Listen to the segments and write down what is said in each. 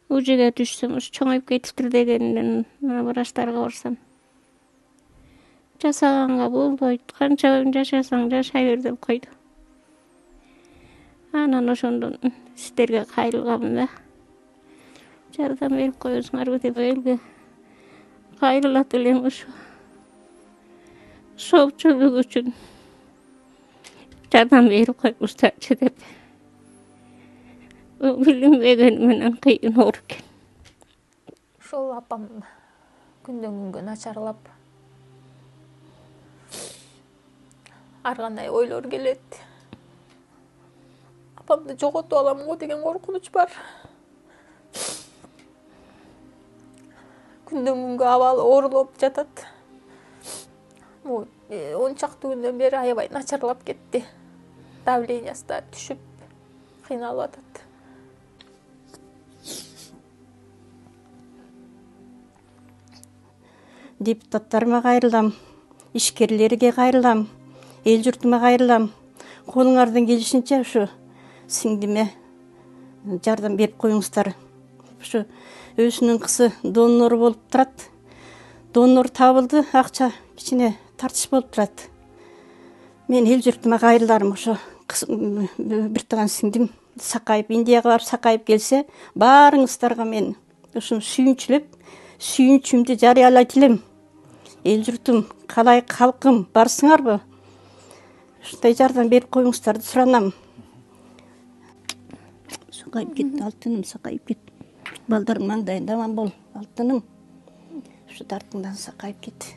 Ujega düşsem, çoňaýyp ketipdir degeninden wraçlarga barsam. Jasaganga boldy, kança yaşasaň yaşaý ber dep koýdy. Anan oşondan islerge gaýrylgam da. Jardam berip koýarsyňar dep elge gaýrylat elem oşo. Şowçuluk üçin jardam berip koýmuşlar dep. Bilinmegen menen kıyın orken. Şol apam günden günge naçarlap arganday oylor gelet. Apamды jogotup alamgo degen korkunuç bar. Günden günge abal oorulop jatat. 10 çaktı günden beri ayabay naçarlap ketdi. Давлениýasy da düşüp kıynalıp atat. Депутаттарыма кайрылам, ишкерлерге кайрылам, эл журтума кайрылам. Колуңардан келишинче ушу сиңдиме жардам берип коюңуздар. Ушу өзүнүн кызы донор болуп турат. Донор табылды, акча кичине тартыш болуп турат. Мен эл журтума кайрыларым, ошо бир таган сиңдим сакайып, Индияга барып сакайып келсе, баарыңыздарга мен ушуну сүйүнчүмдү жарыялайт элем. Эл журтум, калай калкым барсыңарбы? Ушундай жардам берип коюңуздарды суранам. Сакайып кет, алтыным, сакайып кет. Балдарың маңдайында аман бол, алтыным. Ушу дартыңдан сакайып кет.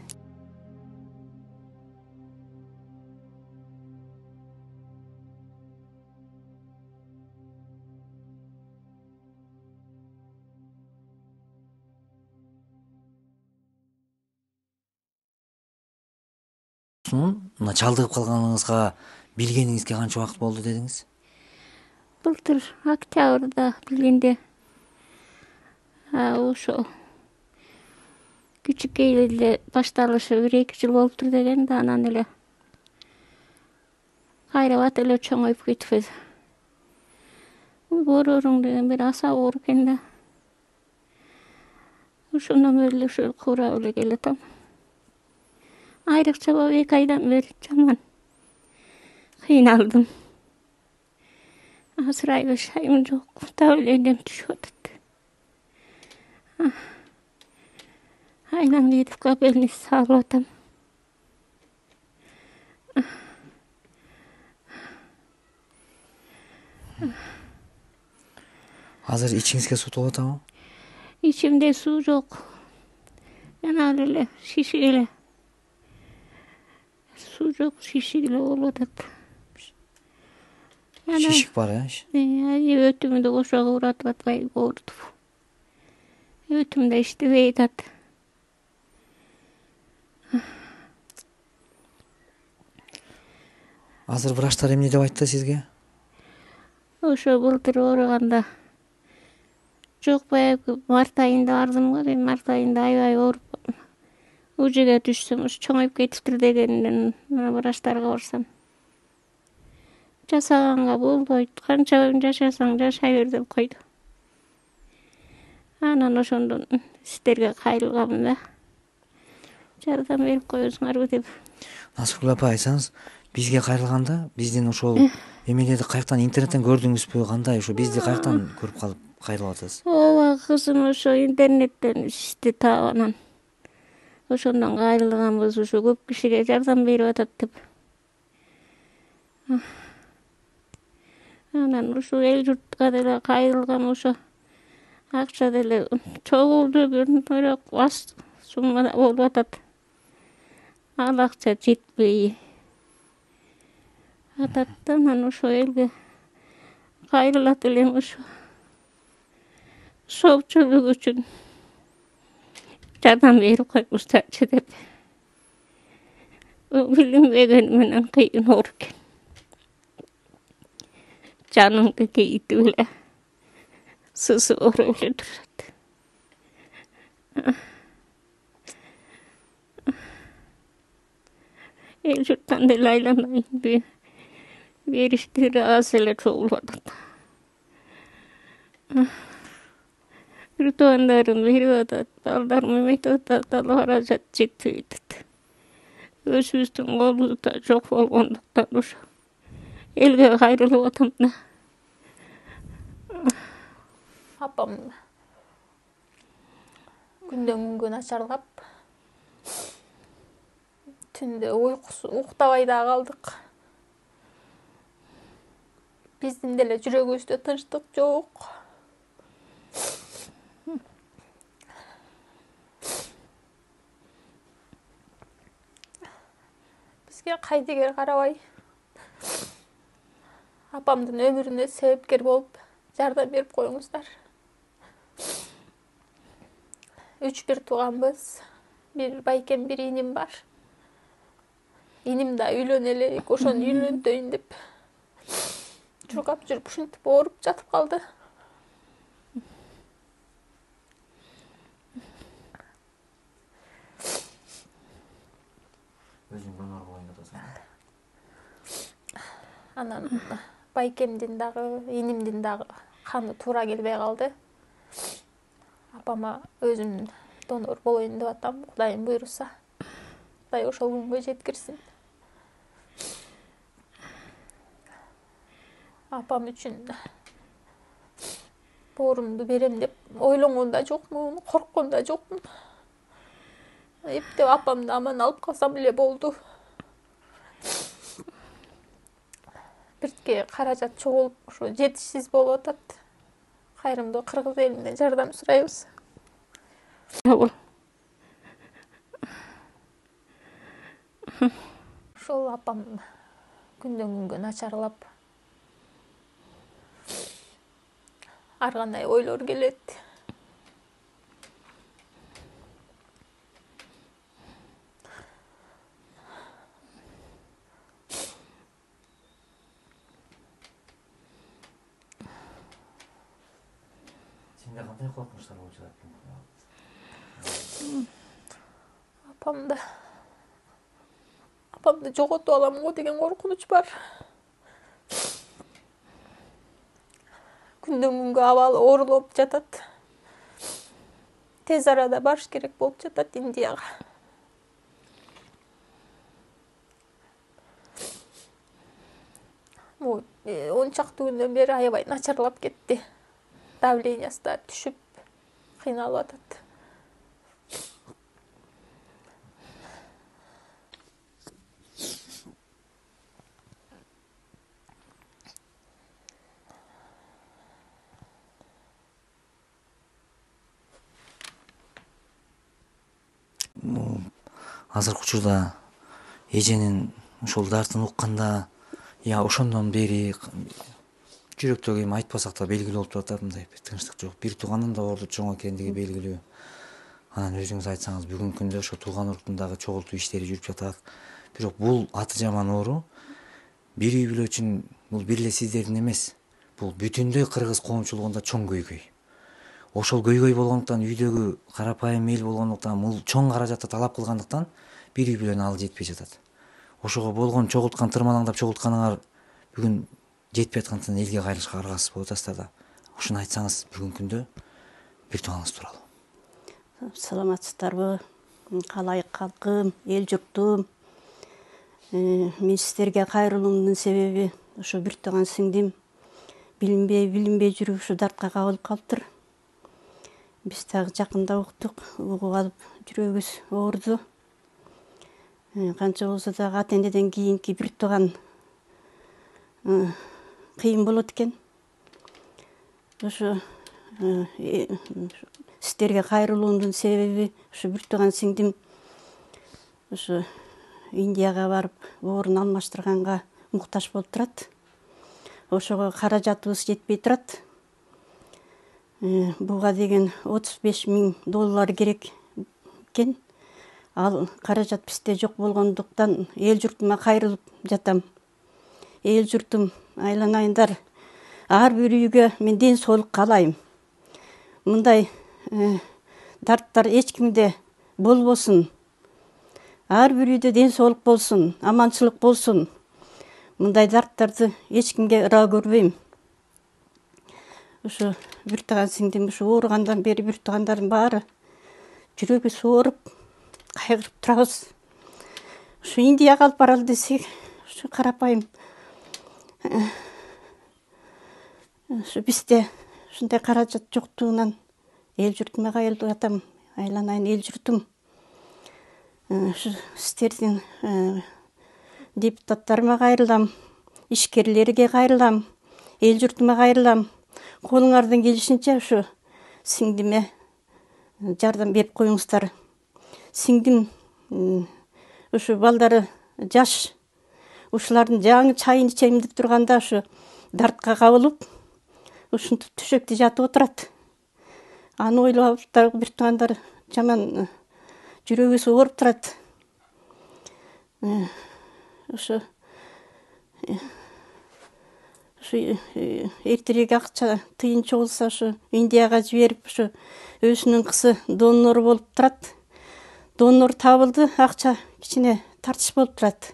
Мына чалдыгып калганыңызга билгениңизге канча убакыт болду дедиңиз? Былтыр октябрда билгенде ошо küçükkeýle эле башталышы 1-2 жыл болуптур деген да, анан эле кайрабат эле чоңоюп кетип. Борорун деген бир аса оор экен да. Ошондон бери ошо курап эле келатам. Ayrıkça bu 2 aydan beri jaman kıynaldım. Asıray yaşayım yok. Davlenem düşüp atat. Aylan gidip kapelini sağladım. Hazır içingizge su tolup atabı? İçimde su yok. Yana öyle şişeyle. Su yok, şişeyle oladat. Şişik var ya. Ötümü de oşağa uğratıp atmayı kordu. Ötüm de işte veydat. Hazır wraçlar emne dep aytты sizge? Oşo былтыр ooruganda çok bayapı mart ayında bardım ga, ben mart ayında aybay oorup ujega düşsem, çoňaýyp ketipdir degeninden wraçlarga barsam. Jasaganga boldy, kança yaşasaň yaşaý ber dep koýdy. Anan oşondan islerge gaýrylgam da. Jardam berip koýarsyňar dep. Nasıl apa aytsanız, bizge kayrılganda bizdin ошол эмелерди каяктан интернеттен көрдүңүзбү, кандай ошо бизди каяктан көрүп калып кайрылып атасыз? Ооба, кызым ошо интернеттен ишти таап анан. Ошондон кайрылганбыз, ошо көп кишиге жардам берип атат деп. Анан ошо эл журтка деле кайрылгам, ошо акча деле чогулду, бирок аз суммада болуп атат. Ал акча жетпей атат. Анан ошо элге кайрылат элем, ошо шоочулук үчүн жардам берип коюңуздарчы деп. Билинбеген менен кыйын оор экен. Жанымды кейитип эле сызып ооруп эле турат. Эл журттан деле айланайын бериштери аз эле чогулуп атат. Bir toogandarym berip atat, baldarym emektep atat, Allah harajat jetip etет. Özübüzdün golubuzda jok bolgonduktan uşa elge gaýrylyp atam da. Apam günden güngө начарлап, tünde uktабай da kaldık. Bizdin деле жүрөгүбүздө тынчтык жок. Бизге кайдыгер карабай, апамдын өмүрүнө себепкер болуп, жардам берип коюңуздар. 3 bir tууганбыз. Bir байкем, bir иним бар. Иним да үйлөнө элек, ошону үйлөнтөйүн деп чуркап жүрүп, ушинтип ооруп жатып калды. Анан байкемдин дагы, инимдин дагы каны туура келбей калды. Апама өзүм донор болоюн деп атам, Кудайым буйруса. Кудай ошол күнгө жеткирсин. Апам үчүн боорумду берем деп ойлонгон да жокмун, корккон да жокмун. Эптеп апамды аман алып калсам эле болду. Биртке каражат чогулуп, ошо жетишсиз болуп атат. Кайрымдуу кыргыз элинен жардам сурайбыз. Ошол апам күндөн күнгө начарлап, ар кандай ойлор келет. Сенде кандай коркунучтар болуп жатат? Апамды жоготуп алам го деген коркунуч бар. Күндөн күнгө абалы оорулуп жатат. Тез арада барыш керек болуп жатат Индияга. Бул 10 чакты күндөн бери аябай начарлап кетти. Давлениясы да түшүп, кыйналып атат. Азыркы учурда эженин ушул дартын укканда, ошондон бери жүрөктөгү эми айтпасак да белгилүү болуп атат, мындай тынчтык жок. Бир тууганын да ооруп чоң экендиги белгилүү. Анан өзүңүз айтсаңыз, бүгүнкү күндө ошо тууган уруктун дагы чогултуу иштери жүрүп жатат. Бирок бул аты жаман оору бир үй бүлө үчүн бул бир эле сиздердин эмес. Бул бүтүндөй кыргыз коомчулугунда чоң көйгөй. Ошол көйгөй болгондуктан, үйдөгү карапайым эл болгондуктан, бул чоң каражатты талап кылгандыктан бир үй бүлөнү алы жетпей жатат. Ошого болгон чогулткан, тырмалаңдап чогултканыңар бүгүн жетпей аткандыктан элге кайрылышка аргасыз болуп атасыздар да. Ушуну айтсаңыз бүгүнкү күндө бир тууганыңыз тууралуу. Саламатсыздарбы, калайык калкым, эл журтум. Мен сиздерге кайрылуумдун себеби ошо бир тууган сиңдим билинбей жүрүп ушу дартка кабылып калыптыр. Биз дагы жакында уктук, угуп алып жүрөгүбүз ооруду. Канча болсо дагы ата энеден кийинки бир тууган кыйын болот экен. Ошо сиздерге кайрылуумдун себеби ушу бир тууган сиңдим ушу Индияга барып оорун алмаштырганга муктаж болуп турат. Ошого каражатыбыз жетпей турат. Буга деген $35,000 керек экен. Ал каражат бизде жок болгондуктан эл журтума кайрылып жатам. Эл журтум, айланайындар. Ар бир үйгө мен ден соолук каалайм. Мындай дарттар эч кимде болбосун. Ар бир үйдө ден соолук болсун, аманчылык болсун. Мындай дарттарды эч кимге ыраа көрбөйм. Ошо бир таган сиңдим ушу ооругандан бери бир тагандардын баары жүрөгү сооруп кайгырып турабыз. Ушу Индияга алып баралы десек, ушу карапайым ушу бизде ушундай каражат жоктугунан эл журтума кайрылып атам. Айланайын эл журтум. Ушу сиздердин депутаттарыма кайрылам, ишкерлерге кайрылам, эл журтума кайрылам. Колуңардан келишинче ушу сиңдиме жардам берип коюңуздар. Сиңдим ушу балдары жаш, ушулардын жаңы чайын ичем деп турганда ушу дартка кабылып, ушинтип төшөктө жатып отурат. Аны ойлоп дагы бир туугандар жаман жүрөгү ооруп турат. Ушу эртерээк акча тыйынча болсо ушу Индияга жиберип, ушу өзүнүн кызы донор болуп турат. Донор табылды, акча кичине тартыш болуп турат.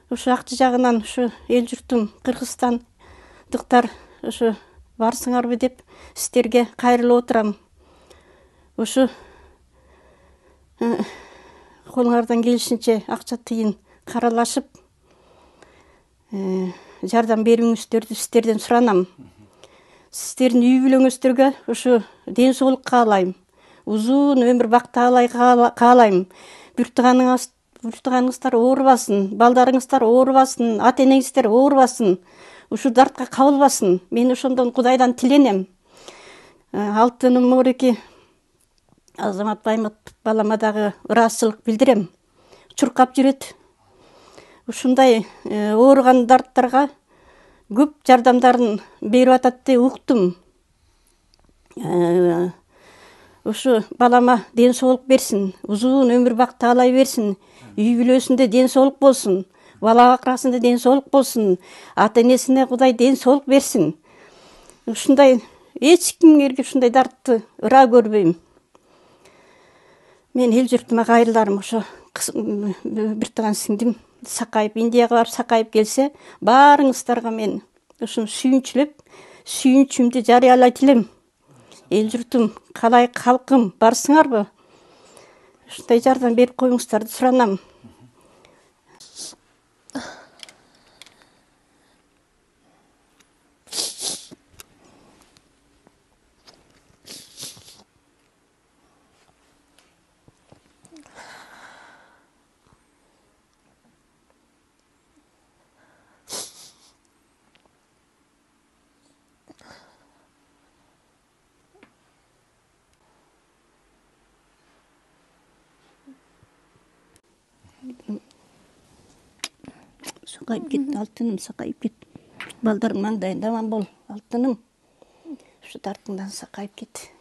Ушу акча жагынан ушу эл журтум Кыргызстандыктар ушу барсыңарбы деп сиздерге кайрылып отурам. Ушу колуңардан келишинче акча тыйын каралашып жардам берүүңүздөрдү сиздерден суранам. Сиздердин үй бүлөңүздөргө ушу ден соолук каалайм. Узун өмүр бакталай каалайм. Бир тууганыңыздар оорубасын, балдарыңыздар оорубасын, ата энеңиздер оорубасын, ушу дартка кабылбасын. Мен ошондон Кудайдан тиленем. Алтыным Мореки Азамат Баймытов балама дагы ыраазычылык билдирем. Чуркап жүрөт. Ушундай ооругандарга көп жардамдарын берип атат деп уктум. Ушу балама ден соолук берсин, узун өмүр бакталай берсин, үй бүлөсүндө ден соолук болсун, бала бакырасында ден соолук болсун, ата энесине Кудай ден соолук берсин. Ушундай эч кимге ушундай дартты ыраа көрбөйм. Мен эл журтума кайрыларым. Ошо бир таган сиңдим сакайып, Индияга барып сакайып келсе, баарыңыздарга мен ушуну сүйүнчүмдү жарыялайт элем. Эл журтум, калай калкым, барсыңарбы? Ушундай жардам берип коюңуздарды суранам. Сакайып кет, алтыным, сакайып кет. Балдарың маңдайында аман бол, алтыным. Ушу дартыңдан сакайып кет.